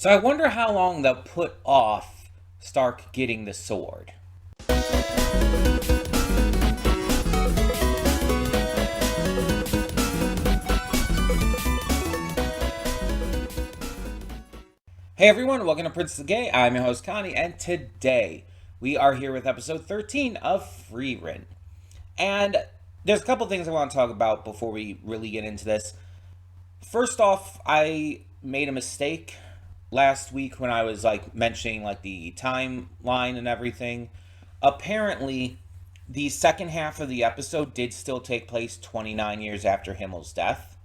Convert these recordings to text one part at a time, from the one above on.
So I wonder how long they'll put off Stark getting the sword. Hey everyone, welcome to Prince of the Gay. I'm your host Connie, and today we are here with episode 13 of Frieren. And there's a couple things I want to talk about before we really get into this. First off, I made a mistake last week when I was mentioning the timeline and everything. Apparently, the second half of the episode did still take place 29 years after Himmel's death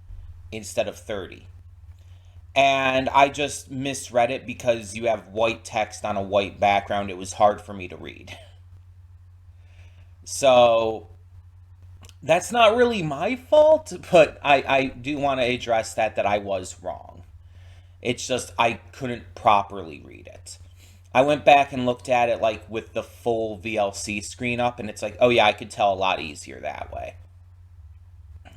instead of 30. And I just misread it because you have white text on a white background. It was hard for me to read. So that's not really my fault, but I do want to address that I was wrong. It's just I couldn't properly read it. I went back and looked at it with the full VLC screen up, and it's oh yeah, I could tell a lot easier that way.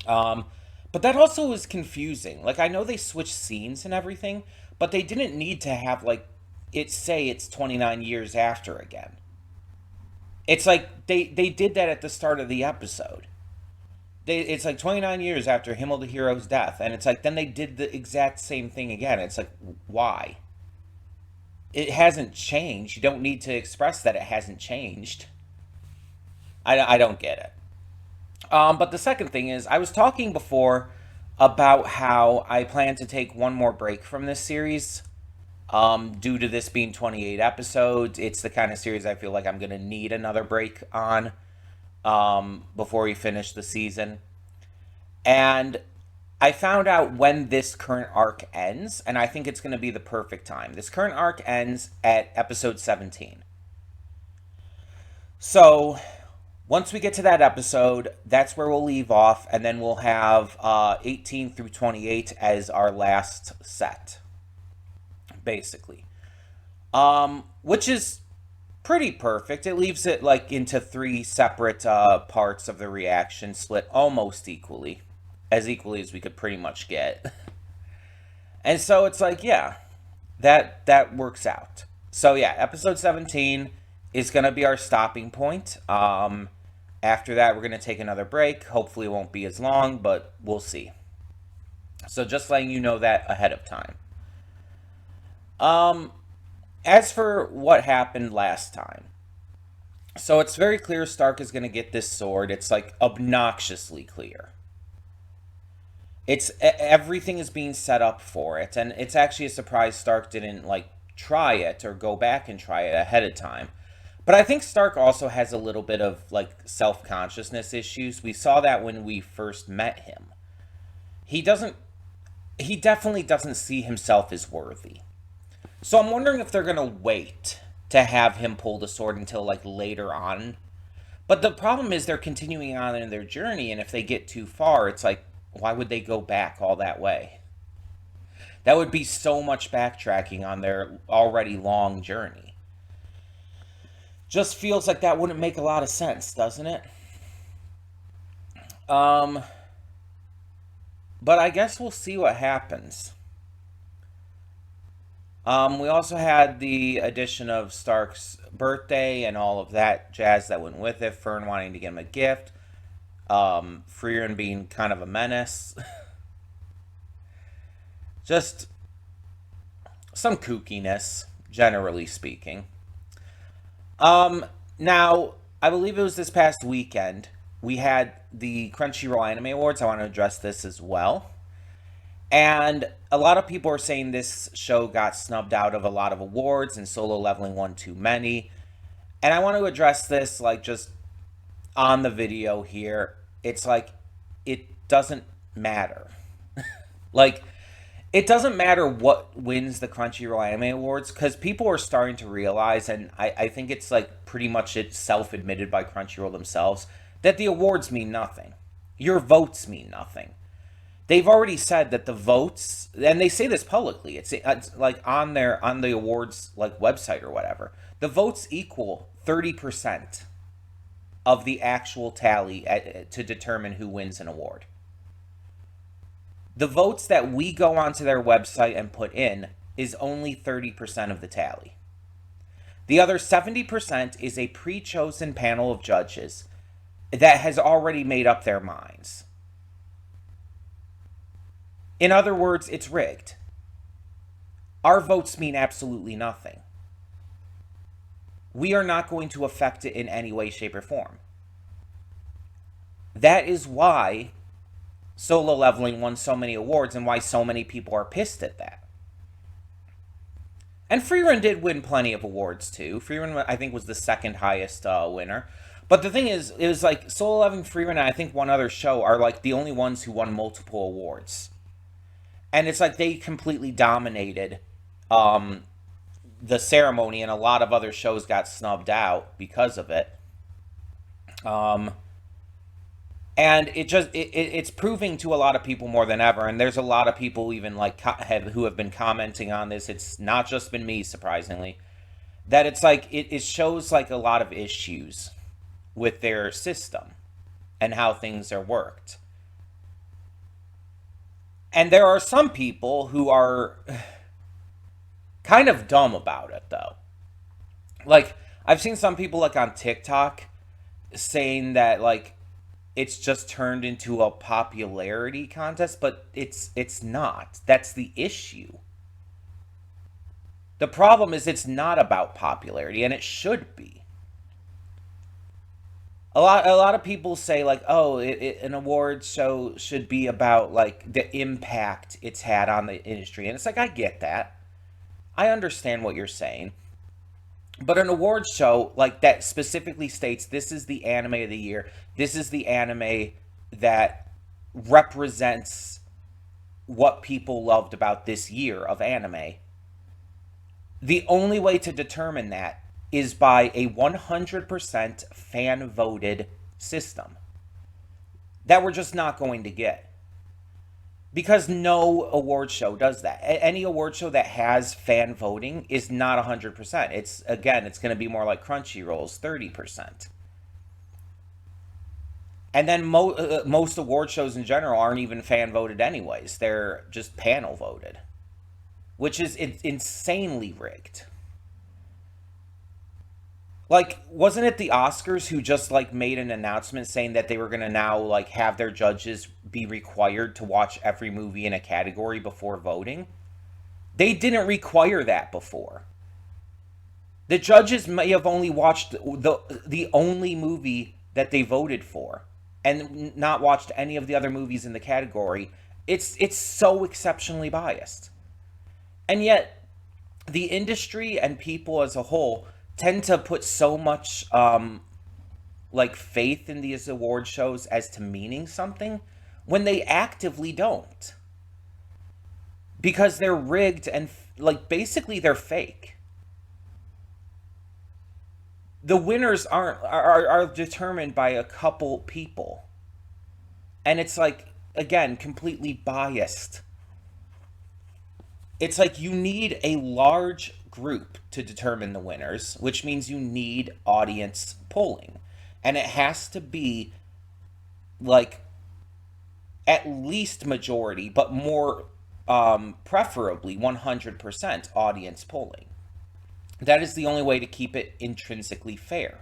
But that also was confusing. I know they switched scenes and everything, but they didn't need to have it say it's 29 years after again. It's they did that at the start of the episode. It's 29 years after Himmel the Hero's death, and it's then they did the exact same thing again. It's why? It hasn't changed. You don't need to express that it hasn't changed. I don't get it. But the second thing is, I was talking before about how I plan to take one more break from this series. Due to this being 28 episodes, it's the kind of series I feel like I'm going to need another break on before we finish the season. And I found out when this current arc ends, and I think it's going to be the perfect time. This current arc ends at episode 17. So once we get to that episode, that's where we'll leave off, and then we'll have 18 through 28 as our last set, basically. Which is pretty perfect. It leaves it into three separate parts of the reaction, split almost equally as we could pretty much get. And so it's yeah, that works out. So yeah, episode 17 is going to be our stopping point. After that, we're going to take another break. Hopefully it won't be as long, but we'll see. So just letting you know that ahead of time. As for what happened last time. So it's very clear Stark is going to get this sword. It's obnoxiously clear. Everything is being set up for it, and it's actually a surprise Stark didn't try it or go back and try it ahead of time. But I think Stark also has a little bit of self-consciousness issues. We saw that when we first met him. He definitely doesn't see himself as worthy. So I'm wondering if they're going to wait to have him pull the sword until later on. But the problem is they're continuing on in their journey, and if they get too far, it's why would they go back all that way? That would be so much backtracking on their already long journey. Just feels like that wouldn't make a lot of sense, doesn't it? But I guess we'll see what happens. We also had the addition of Stark's birthday and all of that jazz that went with it. Fern wanting to give him a gift. Frieren being kind of a menace. Just some kookiness, generally speaking. Now, I believe it was this past weekend, we had the Crunchyroll Anime Awards. I want to address this as well. And a lot of people are saying this show got snubbed out of a lot of awards and Solo Leveling won too many. And I want to address this just on the video here. It's it doesn't matter. It doesn't matter what wins the Crunchyroll Anime Awards, because people are starting to realize, and I think it's pretty much it's self-admitted by Crunchyroll themselves, that the awards mean nothing. Your votes mean nothing. They've already said that the votes, and they say this publicly, it's on the awards website or whatever, the votes equal 30% of the actual tally to determine who wins an award. The votes that we go onto their website and put in is only 30% of the tally. The other 70% is a pre-chosen panel of judges that has already made up their minds. In other words, it's rigged. Our votes mean absolutely nothing. We are not going to affect it in any way, shape, or form. That is why Solo Leveling won so many awards and why so many people are pissed at that. And Frieren did win plenty of awards too. Frieren, I think, was the second highest winner. But the thing is, it was like Solo Leveling, Frieren, and I think one other show are like the only ones who won multiple awards. And it's like they completely dominated the ceremony, and a lot of other shows got snubbed out because of it. And it's proving to a lot of people more than ever. And there's a lot of people even like who have been commenting on this. It's not just been me, surprisingly, that it's like it shows like a lot of issues with their system and how things are worked. And there are some people who are kind of dumb about it, though. Like, I've seen some people like on TikTok saying that like it's just turned into a popularity contest, but it's not. That's the issue. The problem is it's not about popularity, and it should be. A lot of people say like, oh, an award show should be about like the impact it's had on the industry, and it's like, I get that. I understand what you're saying. But an award show like that specifically states this is the anime of the year. This is the anime that represents what people loved about this year of anime. The only way to determine that is by a 100% fan-voted system that we're just not going to get. Because no award show does that. Any award show that has fan voting is not 100%. It's going to be more like Crunchyroll's 30%. And then most award shows in general aren't even fan voted anyways. They're just panel voted, which is insanely rigged. Like, wasn't it the Oscars who just like made an announcement saying that they were going to now like have their judges be required to watch every movie in a category before voting? They didn't require that before. The judges may have only watched the only movie that they voted for and not watched any of the other movies in the category. It's so exceptionally biased. And yet the industry and people as a whole tend to put so much like faith in these award shows as to meaning something when they actively don't, because they're rigged and like basically they're fake. The winners are determined by a couple people, and it's like, again, completely biased. It's like you need a large group to determine the winners, which means you need audience polling. And it has to be like at least majority, but more preferably 100% audience polling. That is the only way to keep it intrinsically fair.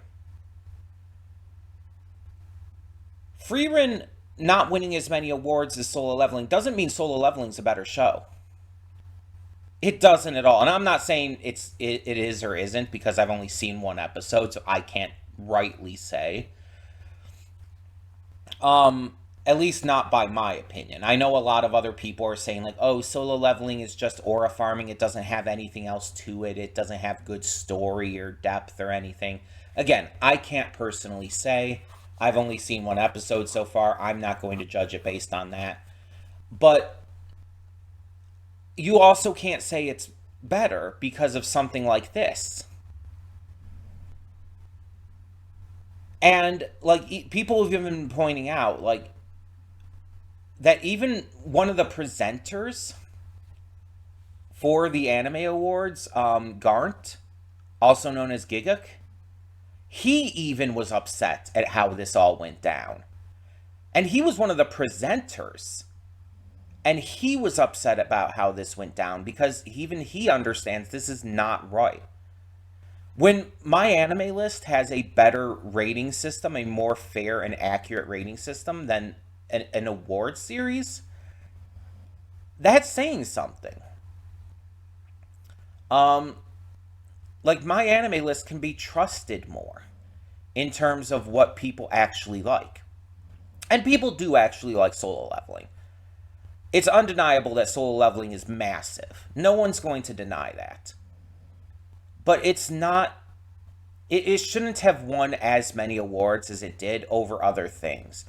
Frieren not winning as many awards as Solo Leveling doesn't mean Solo Leveling's a better show. It doesn't at all. And I'm not saying it is or isn't, because I've only seen one episode, so I can't rightly say. At least not by my opinion. I know a lot of other people are saying like, oh, Solo Leveling is just aura farming. It doesn't have anything else to it. It doesn't have good story or depth or anything. Again, I can't personally say. I've only seen one episode so far. I'm not going to judge it based on that. But you also can't say it's better because of something like this. And like people have even been pointing out like that even one of the presenters for the anime awards, Garnt, also known as Giguk, he even was upset at how this all went down. And he was one of the presenters. And he was upset about how this went down because even he understands this is not right. When my anime list has a better rating system, a more fair and accurate rating system than an award series, that's saying something. Um, like my anime list can be trusted more in terms of what people actually like. And people do actually like solo leveling. It's undeniable that solo leveling is massive. No one's going to deny that. But it's not. It shouldn't have won as many awards as it did over other things.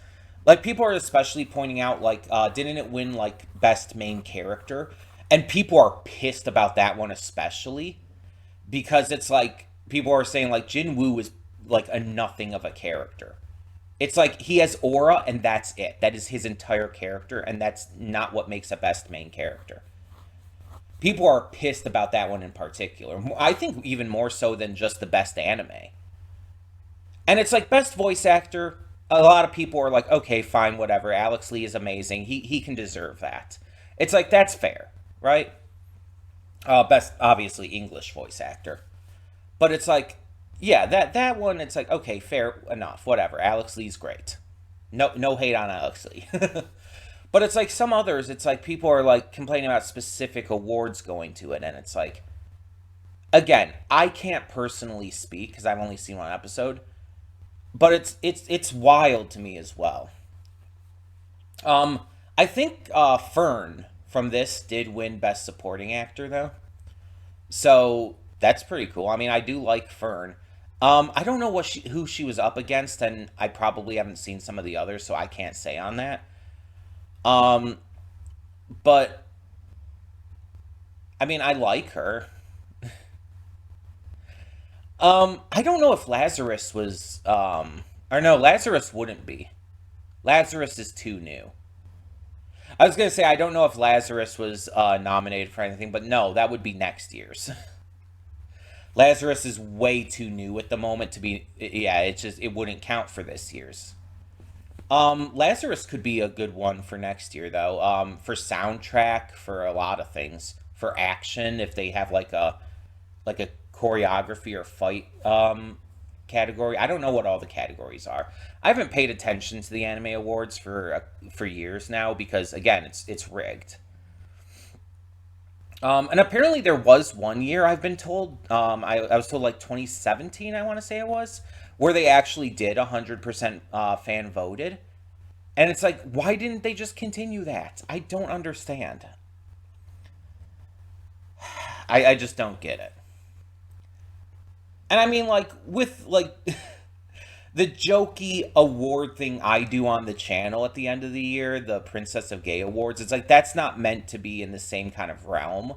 Like, people are especially pointing out, like, didn't it win, like, best main character? And people are pissed about that one especially. Because it's like, people are saying, like, Jin Woo is, like, a nothing of a character. It's like he has aura and that's it. That is his entire character, and that's not what makes a best main character. People are pissed about that one in particular. I think even more so than just the best anime. And it's like best voice actor. A lot of people are like, okay, fine, whatever. Alex Lee is amazing. He can deserve that. It's like that's fair, right? Best obviously English voice actor. But it's like, yeah, that one. It's like okay, fair enough, whatever. Alex Lee's great. No hate on Alex Lee. But it's like some others, it's like people are like complaining about specific awards going to it, and it's like, again, I can't personally speak because I've only seen one episode, but it's wild to me as well. I think Fern from this did win Best Supporting Actor though, so that's pretty cool. I mean, I do like Fern. I don't know who she was up against, and I probably haven't seen some of the others, so I can't say on that. Um, but I mean, I like her. I don't know if Lazarus was, or no, Lazarus wouldn't be. Lazarus is too new. I was gonna say I don't know if Lazarus was nominated for anything, but no, that would be next year's. Lazarus is way too new at the moment to be. Yeah, it wouldn't count for this year's. Lazarus could be a good one for next year though. For soundtrack, for a lot of things, for action, if they have like a choreography or fight category. I don't know what all the categories are. I haven't paid attention to the anime awards for years now because again, it's rigged. And apparently there was one year I've been told. I was told like 2017. I want to say it was where they actually did 100% fan voted. And it's like, why didn't they just continue that? I don't understand. I just don't get it. And I mean, like, with, like, the jokey award thing I do on the channel at the end of the year, the Princess of Gay Awards, it's like, that's not meant to be in the same kind of realm.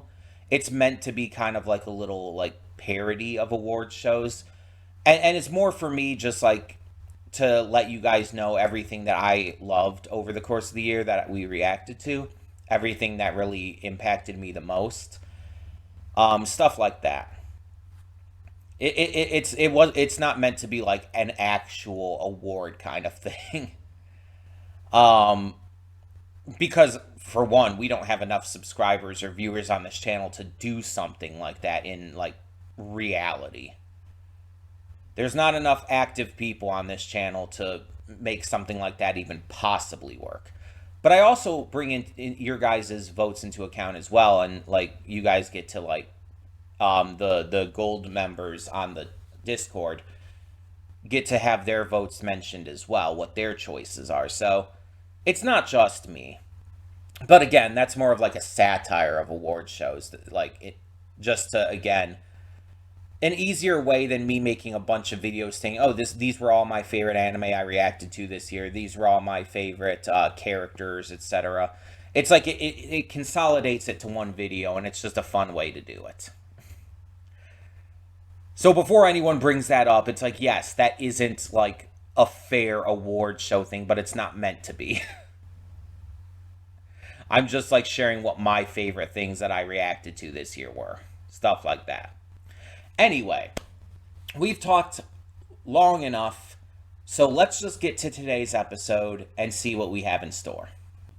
It's meant to be kind of like a little, like, parody of award shows. And it's more for me just, like, to let you guys know everything that I loved over the course of the year that we reacted to. Everything that really impacted me the most. Stuff like that. It's not meant to be like an actual award kind of thing. Um, because for one, we don't have enough subscribers or viewers on this channel to do something like that in like reality. There's not enough active people on this channel to make something like that even possibly work. But I also bring in your guys' votes into account as well, and like you guys get to like the gold members on the Discord get to have their votes mentioned as well, what their choices are. So it's not just me. But again, that's more of like a satire of award shows, like it just to again an easier way than me making a bunch of videos saying, "Oh, these were all my favorite anime I reacted to this year. These were all my favorite characters, etc." It's like it consolidates it to one video, and it's just a fun way to do it. So before anyone brings that up, it's like, yes, that isn't like a fair award show thing, but it's not meant to be. I'm just like sharing what my favorite things that I reacted to this year were. Stuff like that. Anyway, we've talked long enough, so let's just get to today's episode and see what we have in store.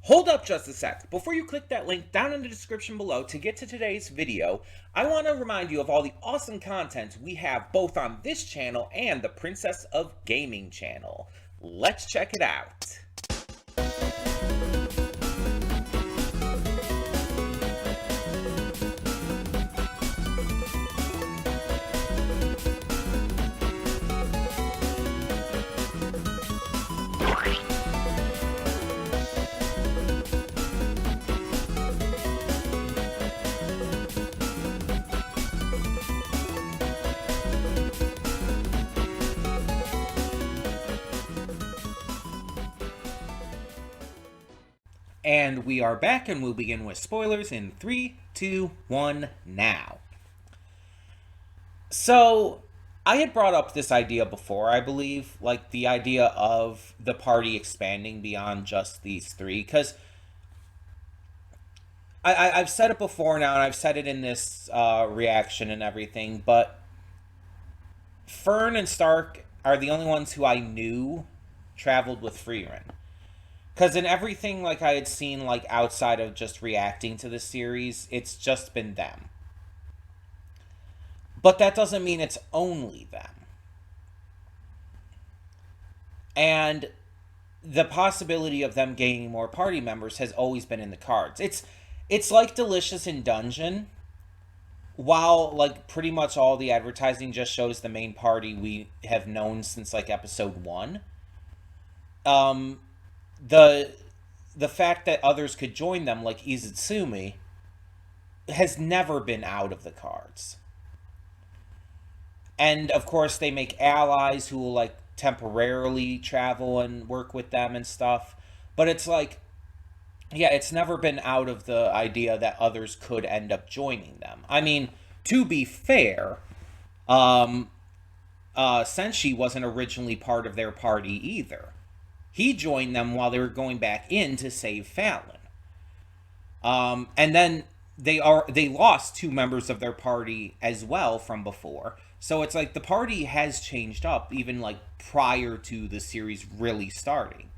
Hold up just a sec. Before you click that link down in the description below to get to today's video, I want to remind you of all the awesome content we have both on this channel and the Princess of Gaming channel. Let's check it out. And we are back, and we'll begin with spoilers in 3, 2, 1, now. So, I had brought up this idea before, I believe, like the idea of the party expanding beyond just these three, because I've said it before now, and I've said it in this reaction and everything, but Fern and Stark are the only ones who I knew traveled with Frieren. Because in everything, like, I had seen, like, outside of just reacting to the series, it's just been them. But that doesn't mean it's only them. And the possibility of them gaining more party members has always been in the cards. It's like Delicious in Dungeon. While, like, pretty much all the advertising just shows the main party we have known since, like, episode 1. The fact that others could join them, like Izutsumi, has never been out of the cards. And, of course, they make allies who will, like, temporarily travel and work with them and stuff. But it's like, yeah, it's never been out of the idea that others could end up joining them. I mean, to be fair, Senshi wasn't originally part of their party either. He joined them while they were going back in to save Fallon. And then they lost 2 members of their party as well from before. So it's like the party has changed up even like prior to the series really starting.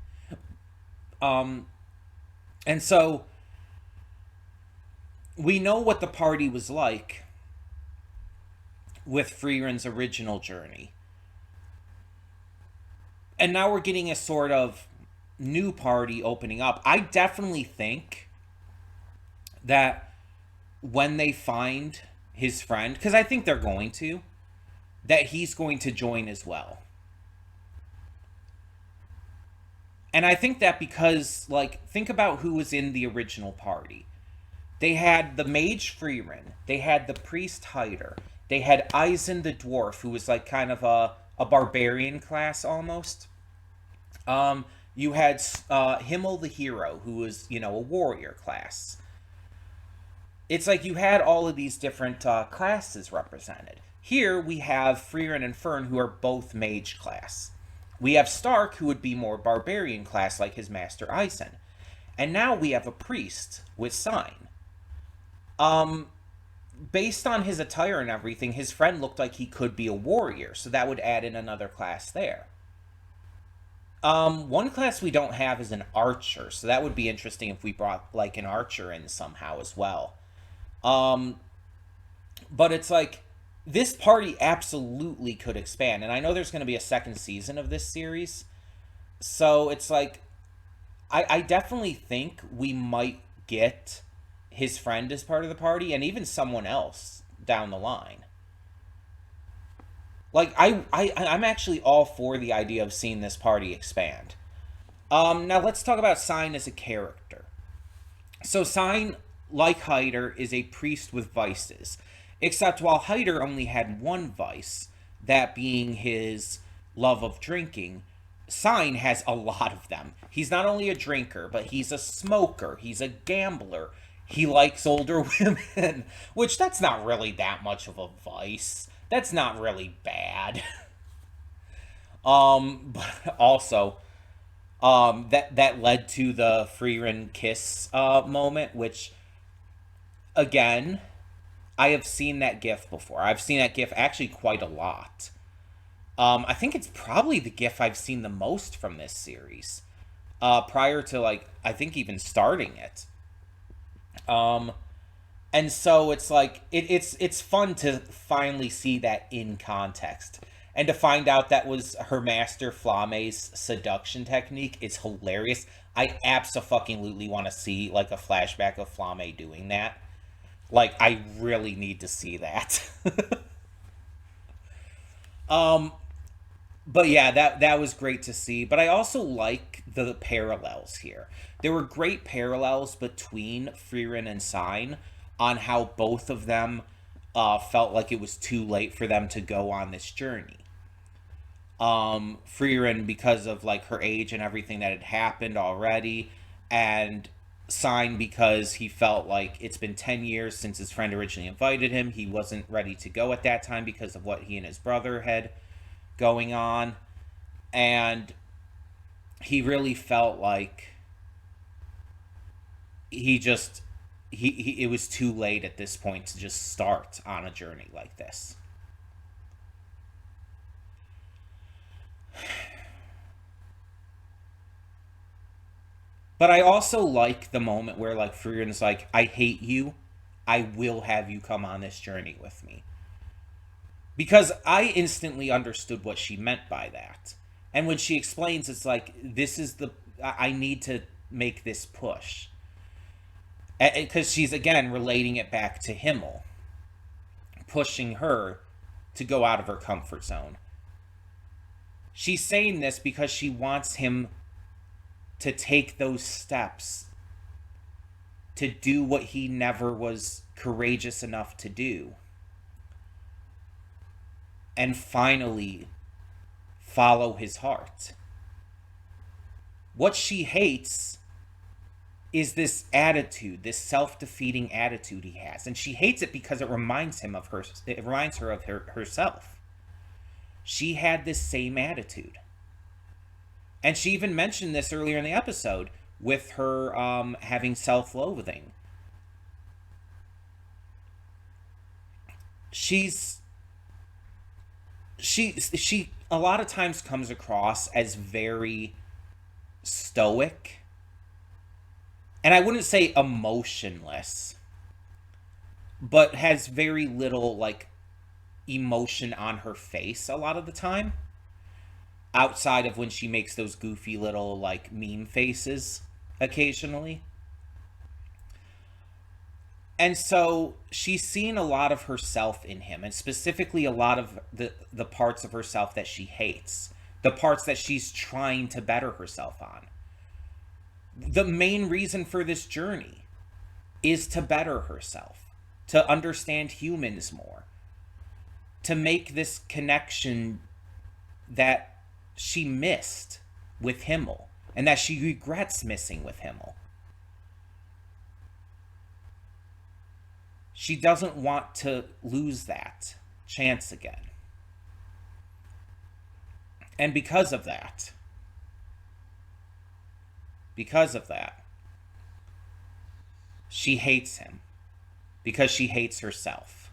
And so we know what the party was like with Frieren's original journey. And now we're getting a sort of new party opening up. I definitely think that when they find his friend, because I think they're going to, that he's going to join as well. And I think that because, like, think about who was in the original party. They had the mage Frieren. They had the priest Hyder. They had Eisen the dwarf, who was, like, kind of a barbarian class almost. You had Himmel the hero, who was, you know, a warrior class. It's like you had all of these different classes represented. Here we have Frieren and Fern, who are both mage class. We have Stark, who would be more barbarian class, like his master Eisen. And now we have a priest with Sign. Based on his attire and everything, his friend looked like he could be a warrior, so that would add in another class there. One class we don't have is an archer, so that would be interesting if we brought, like, an archer in somehow as well. But it's like, this party absolutely could expand, and I know there's going to be a second season of this series, so it's like, I definitely think we might get his friend as part of the party, and even someone else down the line. Like, I'm actually all for the idea of seeing this party expand. Now let's talk about Sign as a character. So Sign, like Hyder, is a priest with vices. Except while Hyder only had one vice, that being his love of drinking, Sign has a lot of them. He's not only a drinker, but he's a smoker, he's a gambler, he likes older women, which that's not really that much of a vice. That's not really bad. But also, that led to the Frieren kiss moment, which, again, I have seen that gif before. I've seen that gif actually quite a lot. I think it's probably the gif I've seen the most from this series. prior to like I think even starting it. Um, and so it's like it's fun to finally see that in context. And to find out that was her master Flame's seduction technique is hilarious. I absolutely want to see like a flashback of Flame doing that. Like I really need to see that. um but yeah, that was great to see. But I also like the parallels here. There were great parallels between Frieren and Sign on how both of them felt like it was too late for them to go on this journey. Frieren because of like her age and everything that had happened already, and Sign because he felt like it's been 10 years since his friend originally invited him. He wasn't ready to go at that time because of what he and his brother had going on, and he really felt like he just he it was too late at this point to just start on a journey like this. But I also like the moment where like Frieren's like, I hate you, I will have you come on this journey with me, because I instantly understood what she meant by that. And when she explains, it's like, this is the I need to make this push, because she's again relating it back to Himmel, pushing her to go out of her comfort zone. She's saying this because she wants him to take those steps to do what he never was courageous enough to do, and finally follow his heart. What she hates is this attitude, this self-defeating attitude he has, and she hates it because it reminds him of her. It reminds her of herself. She had this same attitude, and she even mentioned this earlier in the episode with her having self-loathing. She's she a lot of times comes across as very stoic, and I wouldn't say emotionless, but has very little like emotion on her face a lot of the time, outside of when she makes those goofy little like meme faces occasionally. And so she's seen a lot of herself in him, and specifically a lot of the parts of herself that she hates, the parts that she's trying to better herself on. The main reason for this journey is to better herself, to understand humans more, to make this connection that she missed with Himmel and that she regrets missing with Himmel. She doesn't want to lose that chance again. And because of that, she hates him, because she hates herself.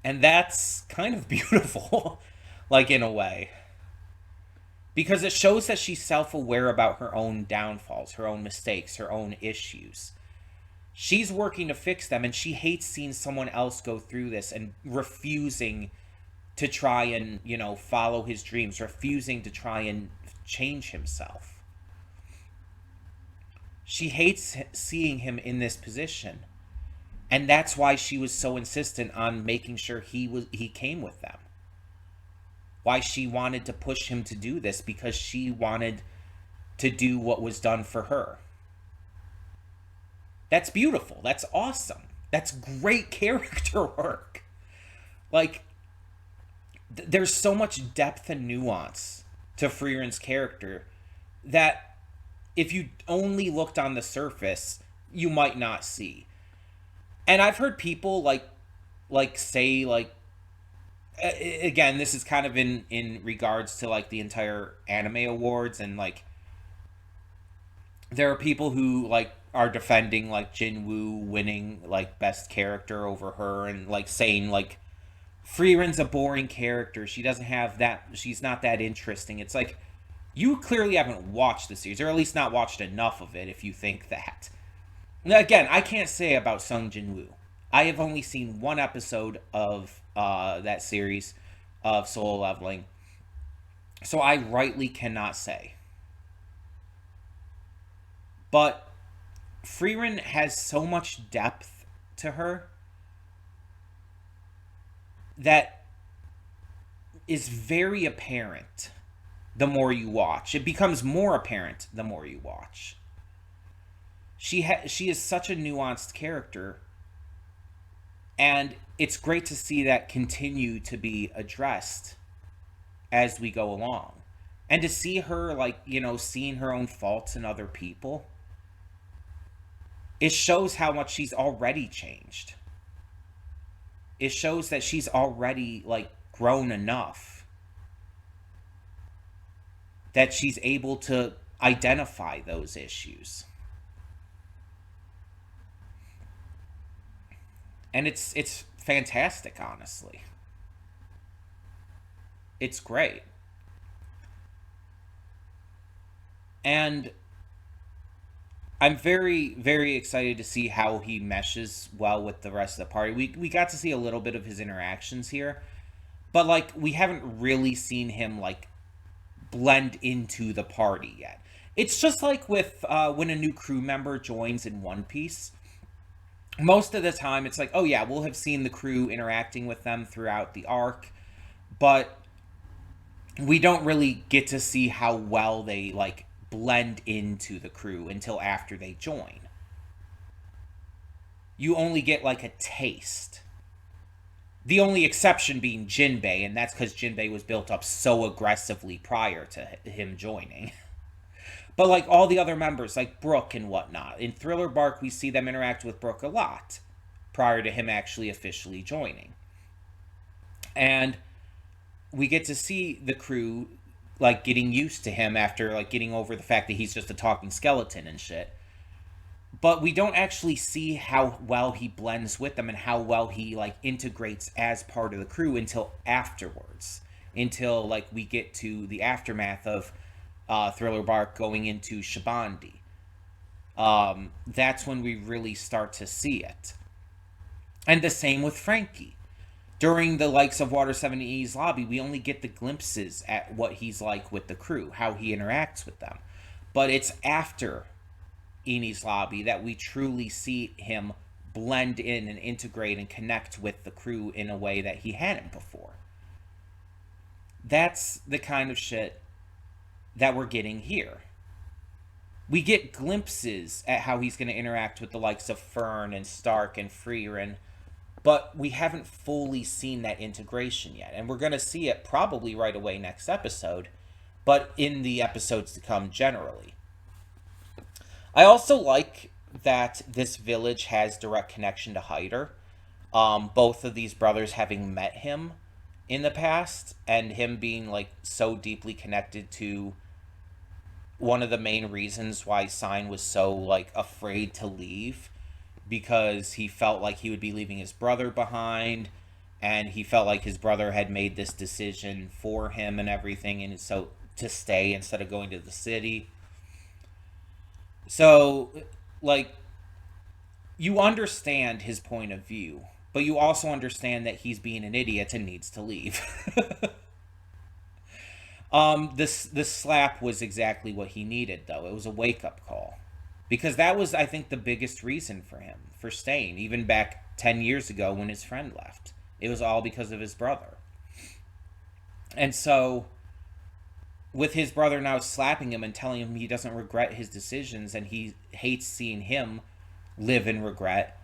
And that's kind of beautiful, like in a way. Because it shows that she's self-aware about her own downfalls, her own mistakes, her own issues. She's working to fix them, and she hates seeing someone else go through this and refusing to try and, follow his dreams, refusing to try and change himself. She hates seeing him in this position. And that's why she was so insistent on making sure he came with them. Why she wanted to push him to do this, because she wanted to do what was done for her. That's beautiful. That's awesome. That's great character work. Like, there's so much depth and nuance to Frieren's character that if you only looked on the surface, you might not see. And I've heard people say again, this is kind of in regards to like the entire anime awards, and like there are people who like are defending like Jinwoo winning like best character over her, and like saying like Frieren's a boring character. She doesn't have that. She's not that interesting. It's like, You clearly haven't watched the series, or at least not watched enough of it if you think that. Now, again, I can't say about Sung Jin Woo. I have only seen one episode of that series of Solo Leveling, so I rightly cannot say. But Frieren has so much depth to her that is very apparent the more you watch. It becomes more apparent the more you watch. She is such a nuanced character, and it's great to see that continue to be addressed as we go along. And to see her, like, seeing her own faults in other people, it shows how much she's already changed. It shows that she's already, like, grown enough that she's able to identify those issues. And it's fantastic, honestly. It's great. And I'm very, very excited to see how he meshes well with the rest of the party. We got to see a little bit of his interactions here, but, like, we haven't really seen him, like, blend into the party yet. It's just like with when a new crew member joins in One Piece. Most of the time, it's like, oh yeah, we'll have seen the crew interacting with them throughout the arc, but we don't really get to see how well they, like, blend into the crew until after they join. You only get, like, a taste. The only exception being Jinbei, and that's because Jinbei was built up so aggressively prior to him joining. But, like, all the other members, like Brook and whatnot, in Thriller Bark, we see them interact with Brook a lot prior to him actually officially joining. And we get to see the crew, like, getting used to him after, like, getting over the fact that he's just a talking skeleton and shit. But we don't actually see how well he blends with them and how well he, like, integrates as part of the crew until afterwards. Until, like, we get to the aftermath of Thriller Bark going into Shabandi. That's when we really start to see it. And the same with Frankie. During the likes of Water 7E's lobby, we only get the glimpses at what he's like with the crew, how he interacts with them. But it's after Eni's lobby that we truly see him blend in and integrate and connect with the crew in a way that he hadn't before. That's the kind of shit that we're getting here. We get glimpses at how he's going to interact with the likes of Fern and Stark and Frieren, but we haven't fully seen that integration yet. And we're going to see it probably right away next episode, but in the episodes to come generally. I also like that this village has direct connection to Hyder. Both of these brothers having met him in the past, and him being, like, so deeply connected to one of the main reasons why Sign was so, like, afraid to leave, because he felt like he would be leaving his brother behind, and he felt like his brother had made this decision for him and everything, and so to stay instead of going to the city. So, like, you understand his point of view, but you also understand that he's being an idiot and needs to leave. This slap was exactly what he needed, though. It was a wake-up call. Because that was, I think, the biggest reason for him, for staying, even back 10 years ago when his friend left. It was all because of his brother. And so, with his brother now slapping him and telling him he doesn't regret his decisions and he hates seeing him live in regret,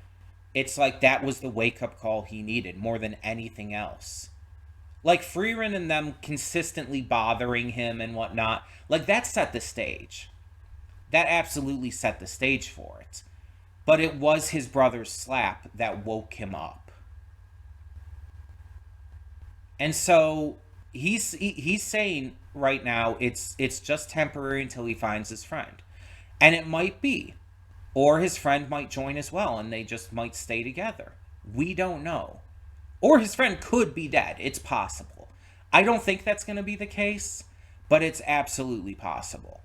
it's like that was the wake-up call he needed more than anything else. Like, Frieren and them consistently bothering him and whatnot, like, that set the stage. That absolutely set the stage for it. But it was his brother's slap that woke him up. And so he's saying right now it's just temporary until he finds his friend. And it might be. Or his friend might join as well and they just might stay together. We don't know. Or his friend could be dead. It's possible. I don't think that's going to be the case. but it's absolutely possible.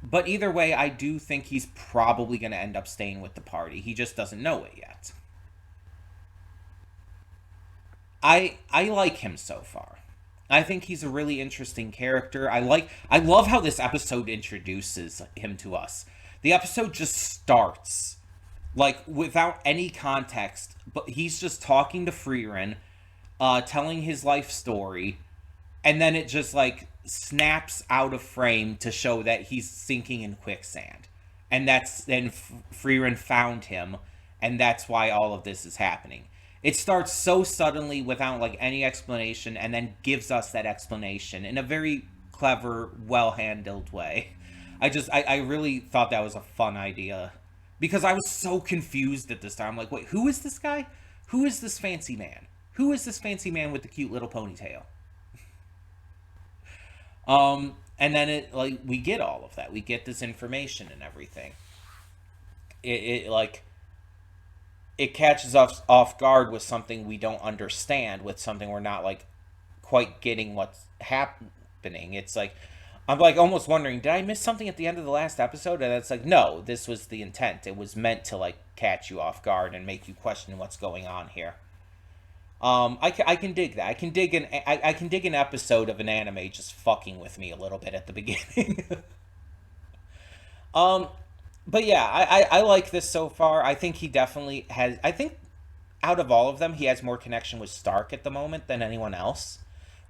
But either way, I do think he's probably going to end up staying with the party. He just doesn't know it yet. I like him so far. I think he's a really interesting character. I love how this episode introduces him to us. The episode just starts like without any context, but he's just talking to Frieren, telling his life story, and then it just like snaps out of frame to show that he's sinking in quicksand, and that's then Frieren found him, and that's why all of this is happening. It starts so suddenly without like any explanation, and then gives us that explanation in a very clever, well handled way. I really thought that was a fun idea because I was so confused at this time. I'm like, wait, who is this guy? Who is this fancy man? Who is this fancy man with the cute little ponytail? And then it like we get all of that. We get this information and everything. It like it catches us off guard with something we don't understand, with something we're not like quite getting what's happening. It's like I'm like almost wondering, did I miss something at the end of the last episode? And it's like, no, this was the intent. It was meant to like catch you off guard and make you question what's going on here. I can dig that. I can dig an episode of an anime just fucking with me a little bit at the beginning. um, but yeah, I like this so far. I think he definitely has. I think out of all of them, he has more connection with Stark at the moment than anyone else,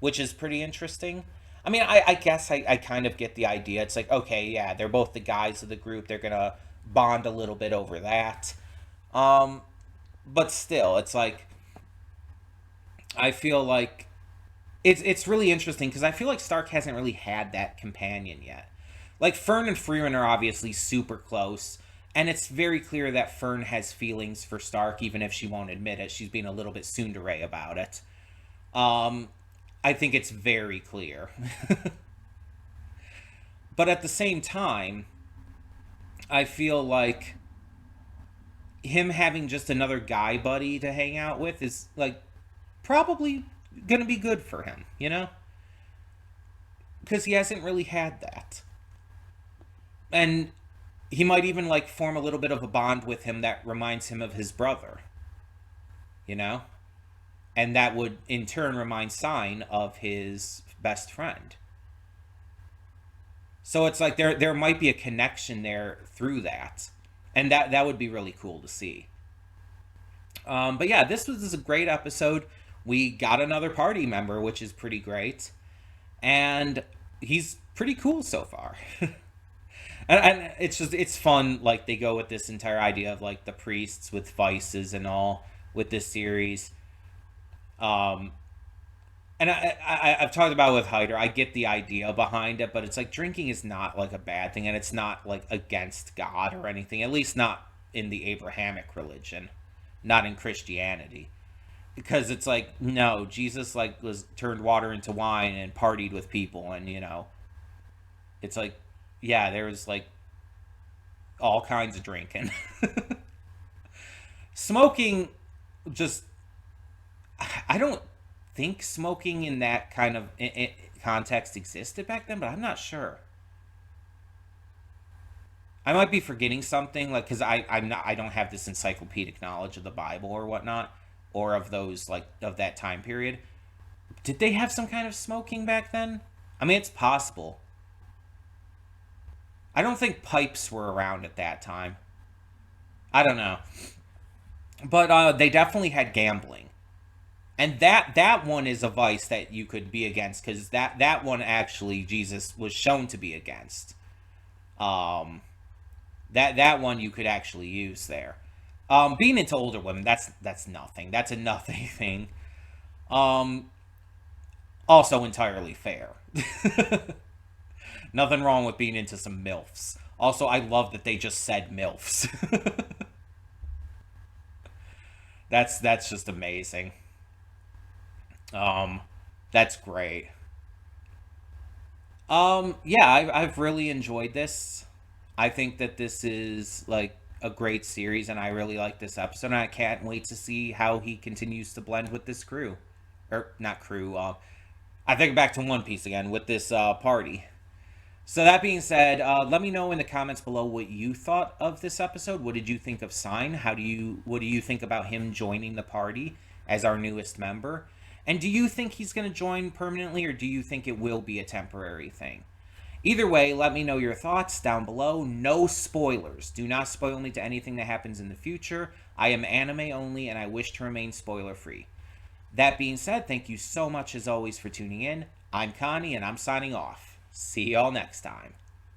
which is pretty interesting. I mean, I guess I kind of get the idea. It's like, okay, yeah, they're both the guys of the group. They're gonna bond a little bit over that. Um, but still, it's like I feel like it's really interesting because I feel like Stark hasn't really had that companion yet. Like Fern and Frieren are obviously super close, and it's very clear that Fern has feelings for Stark, even if she won't admit it. She's being a little bit tsundere about it. Um, I think it's very clear. But at the same time, I feel like him having just another guy buddy to hang out with is like probably gonna be good for him, you know? Because he hasn't really had that. And he might even like form a little bit of a bond with him that reminds him of his brother, you know? And that would in turn remind Sign of his best friend. So it's like there might be a connection there through that. And that would be really cool to see. But yeah, this is a great episode. We got another party member, which is pretty great. And he's pretty cool so far. And it's just it's fun, like they go with this entire idea of like the priests with vices and all with this series. um and I've talked about it with Hyder. I get the idea behind it, but it's like drinking is not like a bad thing, and it's not like against God or anything, at least not in the Abrahamic religion, not in Christianity. Because it's like, no, Jesus like was turned water into wine and partied with people, and it's like, yeah, there was like all kinds of drinking. Smoking, just I don't think smoking in that kind of context existed back then, but I'm not sure. I might be forgetting something, like because I don't have this encyclopedic knowledge of the Bible or whatnot, or of those like of that time period. Did they have some kind of smoking back then? I mean, it's possible. I don't think pipes were around at that time. I don't know, but they definitely had gambling, and that one is a vice that you could be against because that one actually Jesus was shown to be against. Um, that one you could actually use there. Being into older women, that's nothing. That's a nothing thing. Um, Also entirely fair. Nothing wrong with being into some milfs. Also, I love that they just said milfs. That's just amazing. Um, that's great. Yeah, I've really enjoyed this. I think that this is like a great series, and I really like this episode. And I can't wait to see how he continues to blend with this crew, or not crew. I think back to One Piece again with this party. So that being said, let me know in the comments below what you thought of this episode. What did you think of Sign? What do you think about him joining the party as our newest member? And do you think he's going to join permanently, or do you think it will be a temporary thing? Either way, let me know your thoughts down below. No spoilers. Do not spoil me to anything that happens in the future. I am anime only, and I wish to remain spoiler free. That being said, thank you so much as always for tuning in. I'm Connie, and I'm signing off. See y'all next time.